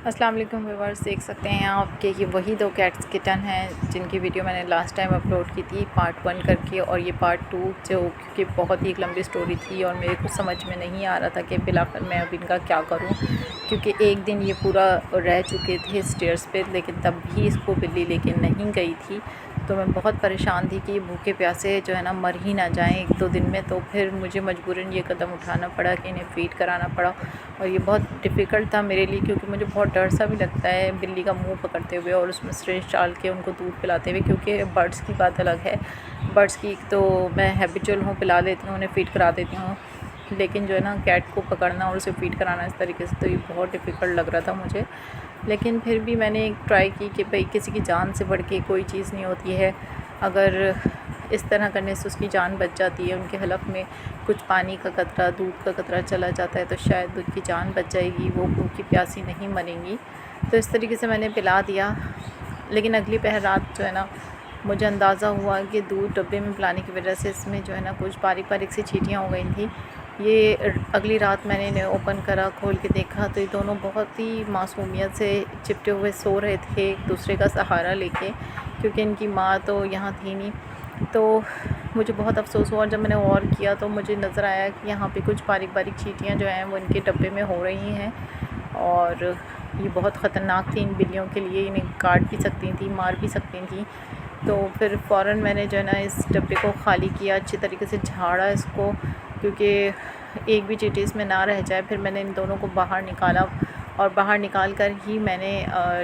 अस्सलाम वालेकुम व्यूअर्स, देख सकते हैं आप कि ये वही दो कैट्स किटन हैं जिनकी वीडियो मैंने लास्ट टाइम अपलोड की थी पार्ट 1 करके, और ये पार्ट 2 जो क्योंकि बहुत ही एक लंबी स्टोरी थी और मेरे को समझ में नहीं आ रहा था कि बिलाकर मैं अब इनका क्या करूं, क्योंकि एक दिन ये पूरा रह चुके थे स्टेयर्स पे, लेकिन तब भी इसको बिल्ली लेके नहीं गई थी। तो मैं बहुत परेशान थी कि भूखे प्यासे जो है ना मर ही ना जाएं 1-2 दिन में। तो फिर मुझे मजबूरन ये कदम उठाना पड़ा कि इन्हें फ़ीड कराना पड़ा, और ये बहुत डिफ़िकल्ट था मेरे लिए, क्योंकि मुझे बहुत डर सा भी लगता है बिल्ली का मुंह पकड़ते हुए और उसमें सिरिंज डाल के उनको दूध पिलाते हुए, क्योंकि बर्ड्स की बात अलग है। बर्ड्स की तो मैं हैबिचुअल हूँ, पिला देती हूँ, उन्हें फ़ीड करा देती हूँ, लेकिन जो है ना कैट को पकड़ना और उसे फ़ीड कराना इस तरीके से, तो ये बहुत डिफ़िकल्ट लग रहा था मुझे। लेकिन फिर भी मैंने ट्राई की कि भाई किसी की जान से बढ़ के कोई चीज़ नहीं होती है। अगर इस तरह करने से उसकी जान बच जाती है, उनके हलक में कुछ पानी का कतरा, दूध का कतरा चला जाता है, तो शायद उनकी जान बच जाएगी, वो भूखी प्यासी नहीं मरेंगी। तो इस तरीके से मैंने पिला दिया। लेकिन अगली पहर रात जो है ना मुझे अंदाज़ा हुआ कि दूध डब्बे में पिलाने की वजह से इसमें जो है ना कुछ बारीक बारीक सी चींटियाँ हो गई थी। ये अगली रात मैंने इन्हें ओपन करा, खोल के देखा, तो ये दोनों बहुत ही मासूमियत से चिपटे हुए सो रहे थे एक दूसरे का सहारा लेके, क्योंकि इनकी माँ तो यहाँ थी नहीं। तो मुझे बहुत अफ़सोस हुआ, और जब मैंने गौर किया तो मुझे नज़र आया कि यहाँ पे कुछ बारीक बारीक चींटियाँ जो हैं वो इनके डब्बे में हो रही हैं, और ये बहुत ख़तरनाक थी इन बिल्लियों के लिए, इन्हें काट भी सकती थी, मार भी सकती थी। तो फिर फ़ौरन मैंने जो है ना इस डब्बे को ख़ाली किया, अच्छी तरीके से झाड़ा इसको, क्योंकि एक भी चींटी इसमें ना रह जाए। फिर मैंने इन दोनों को बाहर निकाला, और बाहर निकाल कर ही मैंने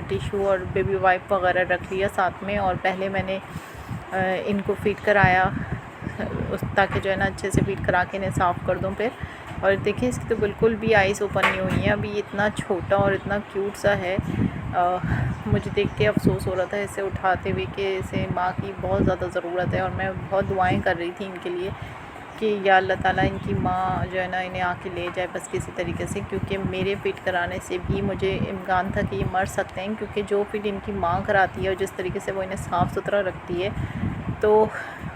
टिशू और बेबी वाइप वगैरह रख लिया साथ में, और पहले मैंने इनको फ़ीड कराया ताकि जो है ना अच्छे से फ़ीड करा के इन्हें साफ़ कर दूँ फिर। और देखिए इसकी तो बिल्कुल भी आइज़ ओपन नहीं हुई है अभी, इतना छोटा और इतना क्यूट सा है। मुझे देख के अफ़सोस हो रहा था इसे उठाते हुए कि इसे माँ की बहुत ज़्यादा ज़रूरत है, और मैं बहुत दुआएं कर रही थी इनके लिए कि या अल्लाह ताला इनकी माँ जो है ना इन्हें आके ले जाए बस किसी तरीके से, क्योंकि मेरे फ़ीड कराने से भी मुझे इम्कान था कि ये मर सकते हैं, क्योंकि जो फ़ीड इनकी माँ कराती है और जिस तरीके से वो इन्हें साफ़ सुथरा रखती है तो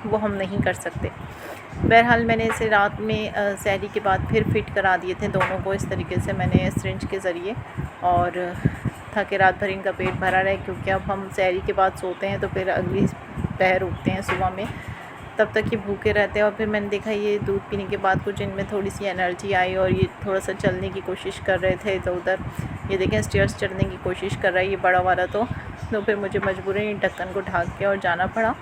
वो हम नहीं कर सकते। बहरहाल मैंने इसे रात में सहरी के बाद फिर फ़ीड करा दिए थे दोनों को, इस तरीके से मैंने सिरिंज के ज़रिए, और ताकि रात भर इनका पेट भरा रहे, क्योंकि अब हम सहरी के बाद सोते हैं तो फिर अगली पहर उठते हैं सुबह में, तब तक ये भूखे रहते हैं। और फिर मैंने देखा ये दूध पीने के बाद कुछ इनमें थोड़ी सी एनर्जी आई, और ये थोड़ा सा चलने की कोशिश कर रहे थे इधर उधर। ये देखें स्टेयर्स चढ़ने की कोशिश कर रहा है ये बड़ा वाला, तो फिर मुझे मजबूरन ढक्कन को ढाक के और जाना पड़ा।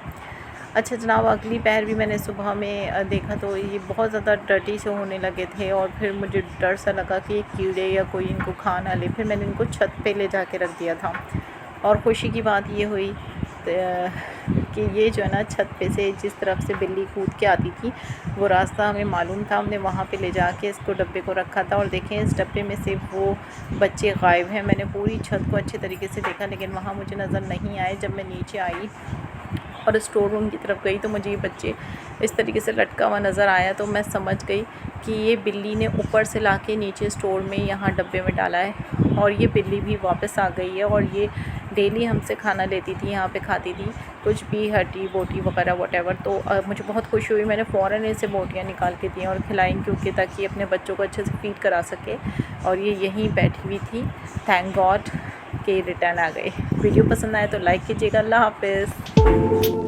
अच्छा जनाब, अगली पहर भी मैंने सुबह में देखा तो ये बहुत ज़्यादा डर्टी से होने लगे थे, और फिर मुझे डर सा लगा कि कीड़े या कोई इनको खा ना ले। फिर मैंने इनको छत पे ले जा के रख दिया था, और खुशी की बात ये हुई कि ये जो है ना छत पे से जिस तरफ से बिल्ली कूद के आती थी वो रास्ता हमें मालूम था, हमने वहाँ पे ले जाके इसको डब्बे को रखा था। और देखें इस डब्बे में से वो बच्चे गायब हैं। मैंने पूरी छत को अच्छे तरीके से देखा, लेकिन वहाँ मुझे नज़र नहीं आए। जब मैं नीचे आई और स्टोर रूम की तरफ गई तो मुझे ये बच्चे इस तरीके से लटका हुआ नज़र आया, तो मैं समझ गई कि ये बिल्ली ने ऊपर से लाके नीचे स्टोर में यहाँ डब्बे में डाला है, और ये बिल्ली भी वापस आ गई है। और ये डेली हमसे खाना लेती थी, यहाँ पे खाती थी कुछ भी, हड्डी बोटी वगैरह वटेवर। तो मुझे बहुत खुशी हुई, मैंने फ़ौरन इसे बोटियाँ निकाल के दी और खिलाई, क्योंकि ताकि अपने बच्चों को अच्छे से फ़ीड करा सके। और ये यहीं बैठी हुई थी, थैंक गॉड कि रिटर्न आ गए। वीडियो पसंद आए तो लाइक कीजिएगा। अल्लाह हाफ़िज़।